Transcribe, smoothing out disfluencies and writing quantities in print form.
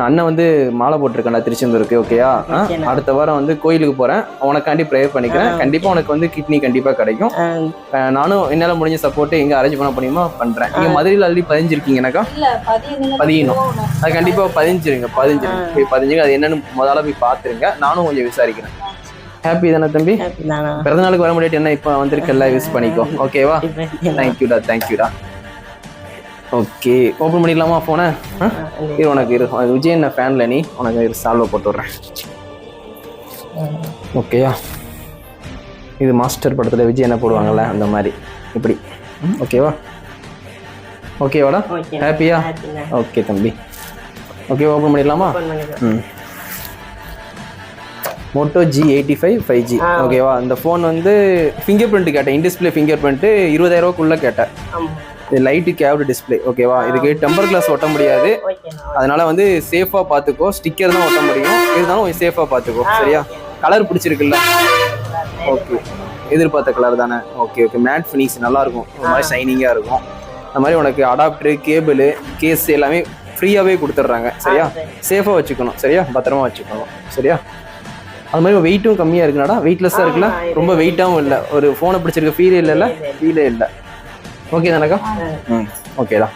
அண்ணன் வந்து மாலை போட்டிருக்கேன்டா திருச்செந்தூருக்கு. ஓகேயா? அடுத்த வாரம் வந்து கோயிலுக்கு போறேன், உனக்காண்டி ப்ரேயர் பண்ணிக்கிறேன். கண்டிப்பா உனக்கு வந்து கிட்னி கண்டிப்பா கிடைக்கும். நானும் என்னால முடிஞ்ச சப்போர்ட் எங்க அரேஞ்ச் பண்ண முடியுமா பண்றேன். நீங்க மதுரையில் ஆல்ரெடி பதிஞ்சிருக்கீங்கன்னாக்கா பதியணும், அது கண்டிப்பா பதிஞ்சிருங்க. போய் பதிஞ்சுங்க. அது என்னன்னு முதல்ல போய் பாத்துருங்க. நானும் கொஞ்சம் விசாரிக்கிறேன். ஹாப்பி தானே தம்பி? பிறந்தநாளுக்கு வர முடியாது, என்ன இப்ப வந்திருக்கல, யூஸ் பண்ணிக்கோ. ஓகேவா? தேங்க்யூடா. ஓகே, ஓப்பன் பண்ணிடலாமா ஃபோனை? உனக்கு விஜய் என்ன ஃபேன்ல, நீ உனக்கு சால்வை போட்டு விட்றேன். ஓகேயா? இது மாஸ்டர் படத்தில் விஜய் என்ன போடுவாங்கல்ல அந்த மாதிரி இப்படி. ஓகேவாடா? ஹாப்பியா? ஓகே தம்பி. ஓகே, ஓப்பன் பண்ணிடலாமா? Moto G85 5G. ஓகேவா? அந்த ஃபோன் வந்து ஃபிங்கர் பிரிண்ட் கேட்டேன், இன்டிஸ்பிளே ஃபிங்கர் பிரிண்ட்டு 20,000 கேட்டேன். இது லைட்டு கேவ்டு டிஸ்பிளே. ஓகேவா? இதுக்கு டெம்பர் கிளாஸ் ஒட்ட முடியாது, அதனால வந்து சேஃபாக பார்த்துக்கோ. ஸ்டிக்கர் தான் ஒட்ட முடியும், இருந்தாலும் கொஞ்சம் சேஃபாக பார்த்துக்கோ. சரியா? கலர் பிடிச்சிருக்குல்ல? ஓகே, எதிர்பார்த்த கலர் தானே? ஓகே. மேட் ஃபினிஷ் நல்லா இருக்கும், ஒரு மாதிரி ஷைனிங்காக இருக்கும். அந்த மாதிரி உனக்கு அடாப்டரு, கேபிள், கேஸ் எல்லாமே ஃப்ரீயாகவே கொடுத்துட்றாங்க. சரியா? சேஃபாக வச்சுக்கணும். சரியா? பத்திரமா வச்சுக்கணும். சரியா? அது மாதிரி வெயிட்டும் கம்மியாக இருக்குனாடா, வெயிட்லெஸ்ஸாக இருக்குல்ல, ரொம்ப வெயிட்டாகவும் இல்லை. ஒரு ஃபோனை பிடிச்சிருக்க ஃபீலே இல்லை. ஓகே தானக்கா? ஓகேடா.